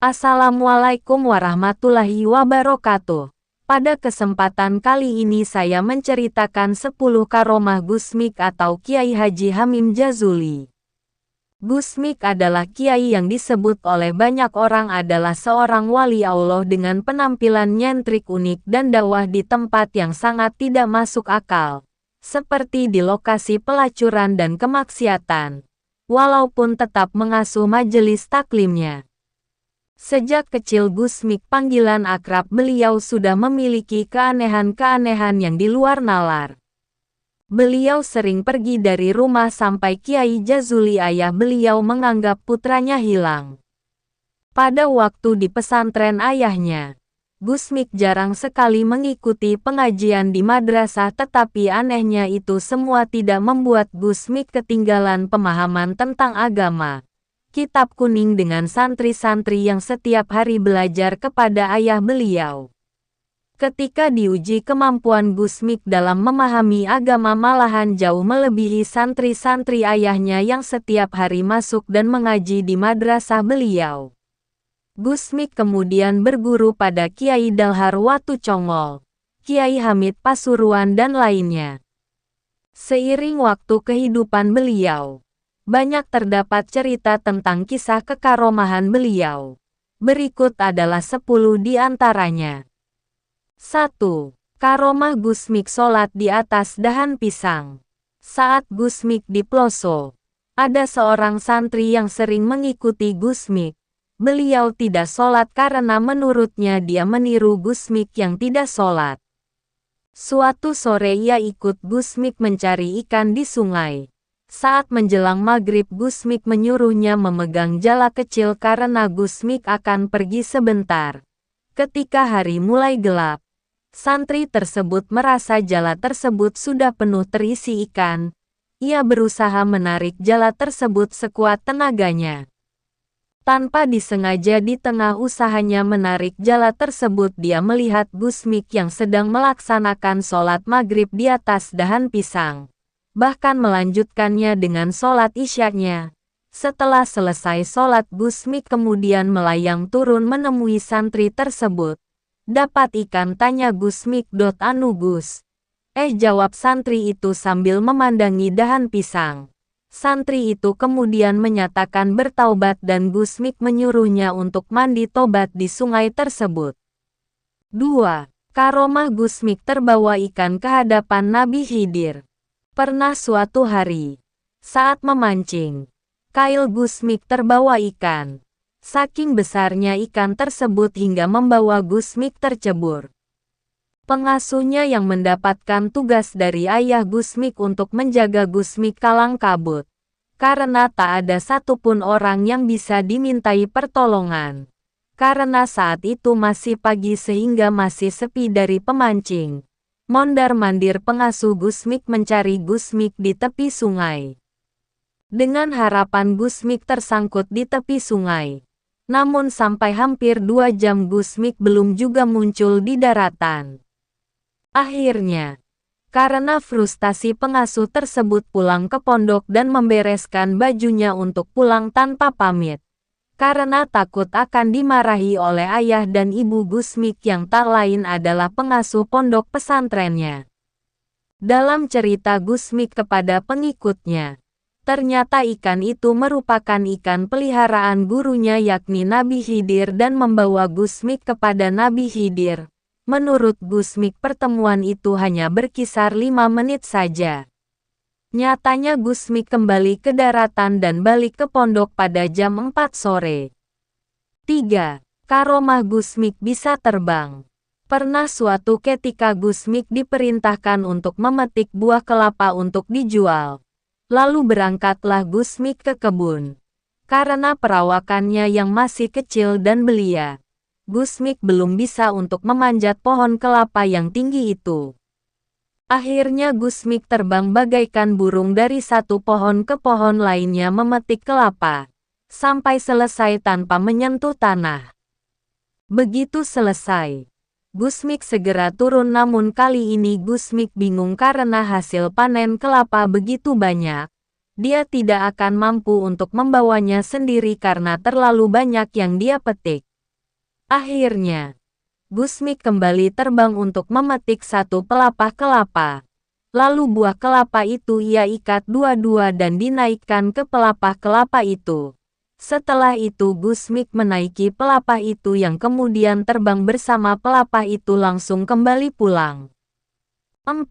Assalamualaikum warahmatullahi wabarakatuh. Pada kesempatan kali ini saya menceritakan 10 karomah Gusmik atau Kiai Haji Hamim Jazuli. Gusmik adalah kiai yang disebut oleh banyak orang adalah seorang wali Allah dengan penampilan nyentrik unik dan dakwah di tempat yang sangat tidak masuk akal, seperti di lokasi pelacuran dan kemaksiatan, walaupun tetap mengasuh majelis taklimnya. Sejak kecil Gusmik panggilan akrab beliau sudah memiliki keanehan-keanehan yang di luar nalar. Beliau sering pergi dari rumah sampai Kiai Jazuli ayah beliau menganggap putranya hilang. Pada waktu di pesantren ayahnya, Gusmik jarang sekali mengikuti pengajian di madrasah, tetapi anehnya itu semua tidak membuat Gusmik ketinggalan pemahaman tentang agama. Kitab kuning dengan santri-santri yang setiap hari belajar kepada ayah beliau. Ketika diuji kemampuan Gusmik dalam memahami agama malahan jauh melebihi santri-santri ayahnya yang setiap hari masuk dan mengaji di madrasah beliau. Gusmik kemudian berguru pada Kiai Dalhar Watu Congol, Kiai Hamid Pasuruan dan lainnya. Seiring waktu kehidupan beliau, banyak terdapat cerita tentang kisah kekaromahan beliau. Berikut adalah 10 di antaranya. 1. Karomah Gusmik sholat di atas dahan pisang. Saat Gusmik di Ploso, ada seorang santri yang sering mengikuti Gusmik. Beliau tidak sholat karena menurutnya dia meniru Gusmik yang tidak sholat. Suatu sore ia ikut Gusmik mencari ikan di sungai. Saat menjelang maghrib Gusmik menyuruhnya memegang jala kecil karena Gusmik akan pergi sebentar. Ketika hari mulai gelap, santri tersebut merasa jala tersebut sudah penuh terisi ikan. Ia berusaha menarik jala tersebut sekuat tenaganya. Tanpa disengaja di tengah usahanya menarik jala tersebut dia melihat Gusmik yang sedang melaksanakan sholat maghrib di atas dahan pisang. Bahkan melanjutkannya dengan sholat isyaknya. Setelah selesai sholat Gusmik kemudian melayang turun menemui santri tersebut. Dapat ikan, tanya Gusmik. Anu Gus? Jawab santri itu sambil memandangi dahan pisang. Santri itu kemudian menyatakan bertaubat dan Gusmik menyuruhnya untuk mandi tobat di sungai tersebut. 2. Karomah Gusmik terbawa ikan ke hadapan Nabi Khidir. Pernah suatu hari, saat memancing, kail Gusmik terbawa ikan. Saking besarnya ikan tersebut hingga membawa Gusmik tercebur. Pengasuhnya yang mendapatkan tugas dari ayah Gusmik untuk menjaga Gusmik kalang kabut. Karena tak ada satupun orang yang bisa dimintai pertolongan. Karena saat itu masih pagi sehingga masih sepi dari pemancing. Mondar-mandir pengasuh Gusmik mencari Gusmik di tepi sungai. Dengan harapan Gusmik tersangkut di tepi sungai. Namun sampai hampir 2 jam Gusmik belum juga muncul di daratan. Akhirnya, karena frustasi pengasuh tersebut pulang ke pondok dan membereskan bajunya untuk pulang tanpa pamit. Karena takut akan dimarahi oleh ayah dan ibu Gusmik yang tak lain adalah pengasuh pondok pesantrennya. Dalam cerita Gusmik kepada pengikutnya, ternyata ikan itu merupakan ikan peliharaan gurunya yakni Nabi Khidir dan membawa Gusmik kepada Nabi Khidir. Menurut Gusmik pertemuan itu hanya berkisar 5 menit saja. Nyatanya Gusmik kembali ke daratan dan balik ke pondok pada jam 4 sore. 3. Karomah Gusmik bisa terbang. Pernah suatu ketika Gusmik diperintahkan untuk memetik buah kelapa untuk dijual. Lalu berangkatlah Gusmik ke kebun. Karena perawakannya yang masih kecil dan belia, Gusmik belum bisa untuk memanjat pohon kelapa yang tinggi itu. Akhirnya Gusmik terbang bagaikan burung dari satu pohon ke pohon lainnya memetik kelapa, sampai selesai tanpa menyentuh tanah. Begitu selesai, Gusmik segera turun, namun kali ini Gusmik bingung karena hasil panen kelapa begitu banyak. Dia tidak akan mampu untuk membawanya sendiri karena terlalu banyak yang dia petik. Akhirnya, Gusmik kembali terbang untuk memetik satu pelepah kelapa. Lalu buah kelapa itu ia ikat dua-dua dan dinaikkan ke pelepah kelapa itu. Setelah itu Gusmik menaiki pelepah itu yang kemudian terbang bersama pelepah itu langsung kembali pulang. 4.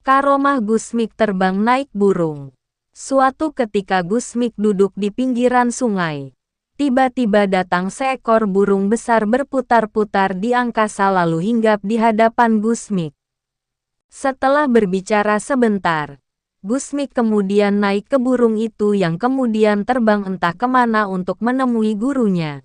Karomah Gusmik terbang naik burung. Suatu ketika Gusmik duduk di pinggiran sungai. Tiba-tiba datang seekor burung besar berputar-putar di angkasa lalu hinggap di hadapan Gusmik. Setelah berbicara sebentar, Gusmik kemudian naik ke burung itu yang kemudian terbang entah kemana untuk menemui gurunya.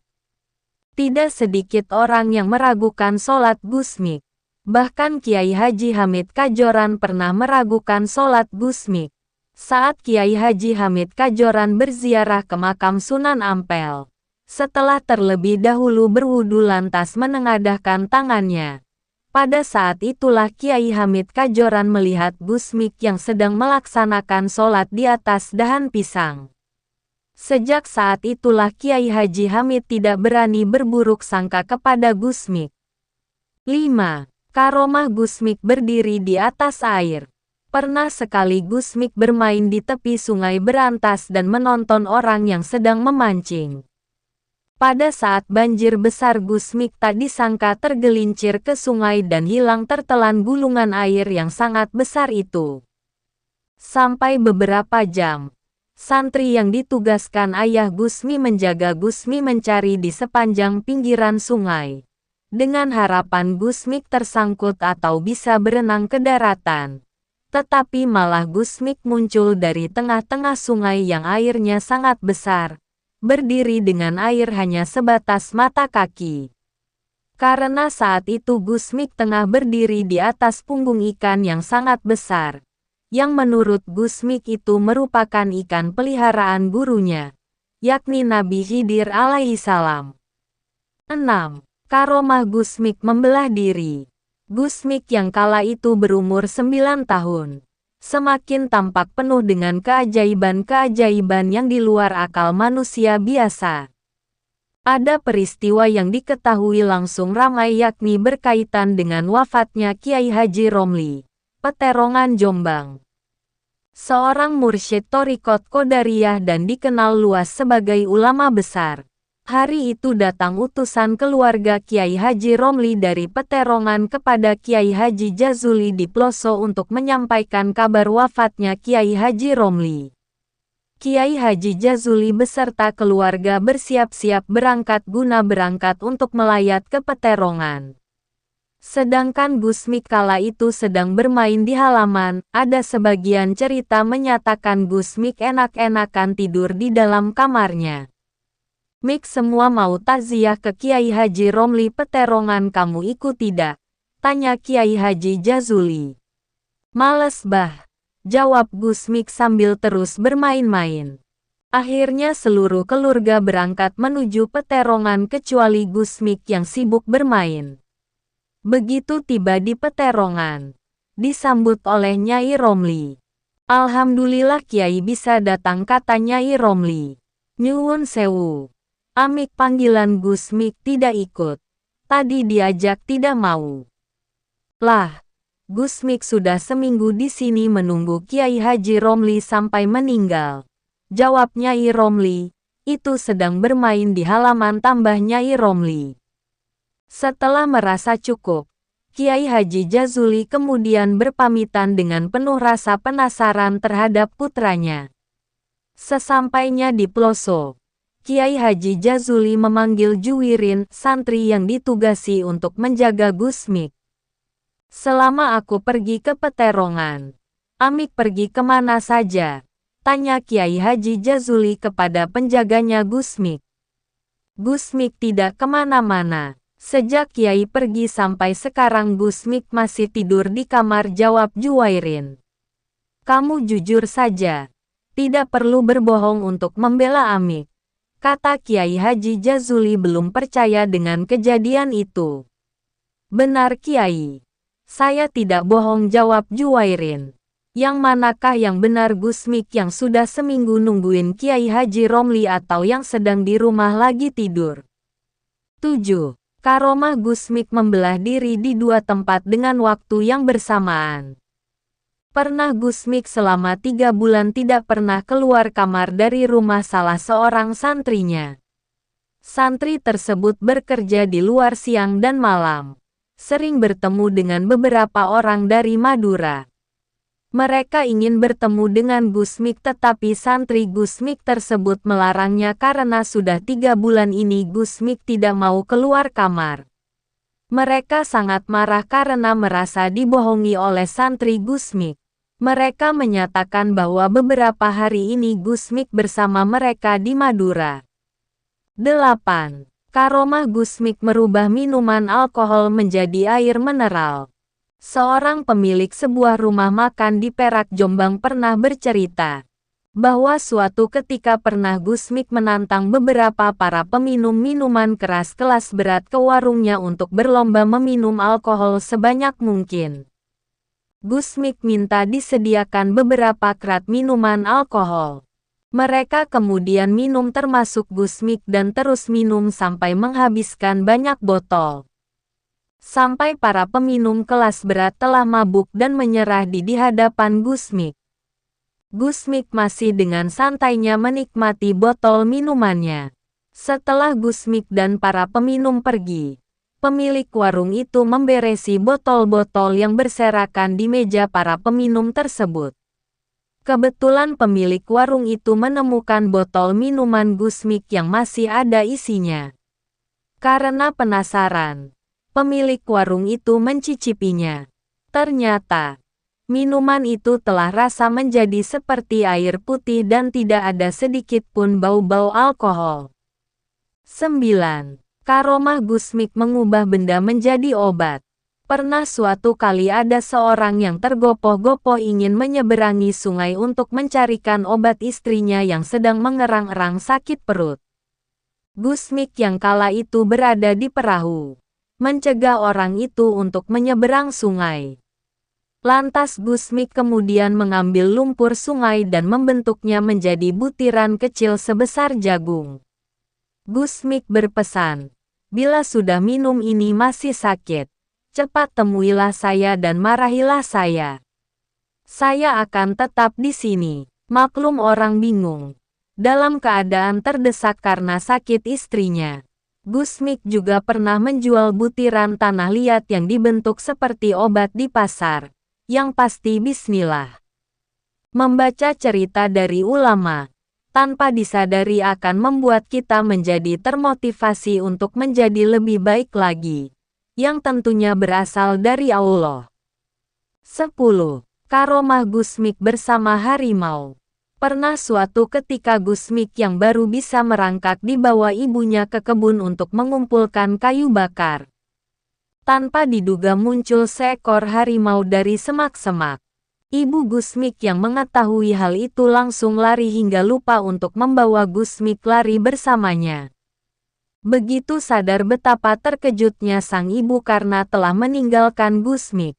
Tidak sedikit orang yang meragukan sholat Gusmik. Bahkan Kiai Haji Hamid Kajoran pernah meragukan sholat Gusmik. Saat Kiai Haji Hamid Kajoran berziarah ke makam Sunan Ampel, setelah terlebih dahulu berwudu lantas menengadahkan tangannya. Pada saat itulah Kiai Hamid Kajoran melihat Gusmik yang sedang melaksanakan sholat di atas dahan pisang. Sejak saat itulah Kiai Haji Hamid tidak berani berburuk sangka kepada Gusmik. 5. Karomah Gusmik berdiri di atas air. Pernah sekali Gusmik bermain di tepi sungai Berantas dan menonton orang yang sedang memancing. Pada saat banjir besar Gusmik tak disangka tergelincir ke sungai dan hilang tertelan gulungan air yang sangat besar itu. Sampai beberapa jam, santri yang ditugaskan ayah Gusmi menjaga Gusmi mencari di sepanjang pinggiran sungai. Dengan harapan Gusmik tersangkut atau bisa berenang ke daratan. Tetapi malah Gusmik muncul dari tengah-tengah sungai yang airnya sangat besar, berdiri dengan air hanya sebatas mata kaki. Karena saat itu Gusmik tengah berdiri di atas punggung ikan yang sangat besar, yang menurut Gusmik itu merupakan ikan peliharaan gurunya, yakni Nabi Khidir alaihissalam. 6. Karomah Gusmik membelah diri. Gusmik yang kala itu berumur 9 tahun. Semakin tampak penuh dengan keajaiban-keajaiban yang di luar akal manusia biasa. Ada peristiwa yang diketahui langsung ramai yakni berkaitan dengan wafatnya Kiai Haji Romli, Peterongan Jombang. Seorang mursyid Thariqat Qadariyah dan dikenal luas sebagai ulama besar. Hari itu datang utusan keluarga Kiai Haji Romli dari Peterongan kepada Kiai Haji Jazuli di Ploso untuk menyampaikan kabar wafatnya Kiai Haji Romli. Kiai Haji Jazuli beserta keluarga bersiap-siap berangkat untuk melayat ke Peterongan. Sedangkan Gusmik kala itu sedang bermain di halaman, ada sebagian cerita menyatakan Gusmik enak-enakan tidur di dalam kamarnya. Mik semua mau takziah ke Kiai Haji Romli Peterongan kamu ikut tidak? Tanya Kiai Haji Jazuli. Males bah, jawab Gusmik sambil terus bermain-main. Akhirnya seluruh keluarga berangkat menuju Peterongan kecuali Gusmik yang sibuk bermain. Begitu tiba di Peterongan, disambut oleh Nyai Romli. Alhamdulillah Kiai bisa datang kata Nyai Romli. Nyuwun sewu. Amik panggilan Gusmik tidak ikut. Tadi diajak tidak mau. Lah, Gusmik sudah seminggu di sini menunggu Kiai Haji Romli sampai meninggal. Jawab Nyai Romli, itu sedang bermain di halaman tambah Nyai Romli. Setelah merasa cukup, Kiai Haji Jazuli kemudian berpamitan dengan penuh rasa penasaran terhadap putranya. Sesampainya di Ploso, Kiai Haji Jazuli memanggil Juwirin, santri yang ditugasi untuk menjaga Gusmik. Selama aku pergi ke Peterongan, Amik pergi kemana saja? Tanya Kiai Haji Jazuli kepada penjaganya Gusmik. Gusmik tidak kemana-mana. Sejak Kiai pergi sampai sekarang Gusmik masih tidur di kamar, jawab Juwairin. Kamu jujur saja. Tidak perlu berbohong untuk membela Amik. Kata Kiai Haji Jazuli belum percaya dengan kejadian itu. Benar Kiai. Saya tidak bohong, jawab Juwairin. Yang manakah yang benar, Gusmik yang sudah seminggu nungguin Kiai Haji Romli atau yang sedang di rumah lagi tidur? 7. Karomah Gusmik membelah diri di dua tempat dengan waktu yang bersamaan. Pernah Gusmik selama 3 bulan tidak pernah keluar kamar dari rumah salah seorang santrinya. Santri tersebut bekerja di luar siang dan malam, sering bertemu dengan beberapa orang dari Madura. Mereka ingin bertemu dengan Gusmik tetapi santri Gusmik tersebut melarangnya karena sudah 3 bulan ini Gusmik tidak mau keluar kamar. Mereka sangat marah karena merasa dibohongi oleh santri Gusmik. Mereka menyatakan bahwa beberapa hari ini Gusmik bersama mereka di Madura. 8. Karomah Gusmik merubah minuman alkohol menjadi air mineral. Seorang pemilik sebuah rumah makan di Perak, Jombang pernah bercerita bahwa suatu ketika pernah Gusmik menantang beberapa para peminum minuman keras kelas berat ke warungnya untuk berlomba meminum alkohol sebanyak mungkin. Gusmik minta disediakan beberapa kerat minuman alkohol. Mereka kemudian minum termasuk Gusmik dan terus minum sampai menghabiskan banyak botol. Sampai para peminum kelas berat telah mabuk dan menyerah di hadapan Gusmik. Gusmik masih dengan santainya menikmati botol minumannya. Setelah Gusmik dan para peminum pergi, pemilik warung itu memberesi botol-botol yang berserakan di meja para peminum tersebut. Kebetulan pemilik warung itu menemukan botol minuman Gusmik yang masih ada isinya. Karena penasaran, pemilik warung itu mencicipinya. Ternyata, minuman itu telah rasa menjadi seperti air putih dan tidak ada sedikit pun bau-bau alkohol. 9. Karomah Gusmik mengubah benda menjadi obat. Pernah suatu kali ada seorang yang tergopoh-gopoh ingin menyeberangi sungai untuk mencarikan obat istrinya yang sedang mengerang-erang sakit perut. Gusmik yang kala itu berada di perahu, mencegah orang itu untuk menyeberang sungai. Lantas Gusmik kemudian mengambil lumpur sungai dan membentuknya menjadi butiran kecil sebesar jagung. Gusmik berpesan, "Bila sudah minum ini masih sakit, cepat temuilah saya dan marahilah saya. Saya akan tetap di sini." Maklum orang bingung. Dalam keadaan terdesak karena sakit istrinya, Gusmik juga pernah menjual butiran tanah liat yang dibentuk seperti obat di pasar. Yang pasti bismillah. Membaca cerita dari ulama, tanpa disadari akan membuat kita menjadi termotivasi untuk menjadi lebih baik lagi, yang tentunya berasal dari Allah. 10. Karomah Gusmik bersama harimau. Pernah suatu ketika Gusmik yang baru bisa merangkak dibawa ibunya ke kebun untuk mengumpulkan kayu bakar. Tanpa diduga muncul seekor harimau dari semak-semak. Ibu Gusmik yang mengetahui hal itu langsung lari hingga lupa untuk membawa Gusmik lari bersamanya. Begitu sadar betapa terkejutnya sang ibu karena telah meninggalkan Gusmik.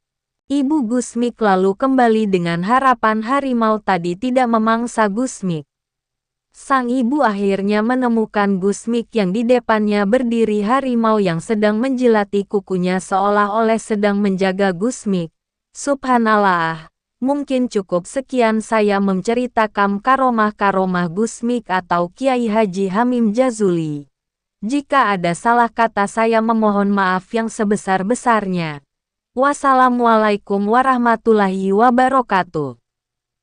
Ibu Gusmik lalu kembali dengan harapan harimau tadi tidak memangsa Gusmik. Sang ibu akhirnya menemukan Gusmik yang di depannya berdiri harimau yang sedang menjilati kukunya seolah-olah sedang menjaga Gusmik. Subhanallah, mungkin cukup sekian saya menceritakan karomah-karomah Gusmik atau Kiai Haji Hamim Jazuli. Jika ada salah kata saya memohon maaf yang sebesar-besarnya. Wassalamualaikum warahmatullahi wabarakatuh.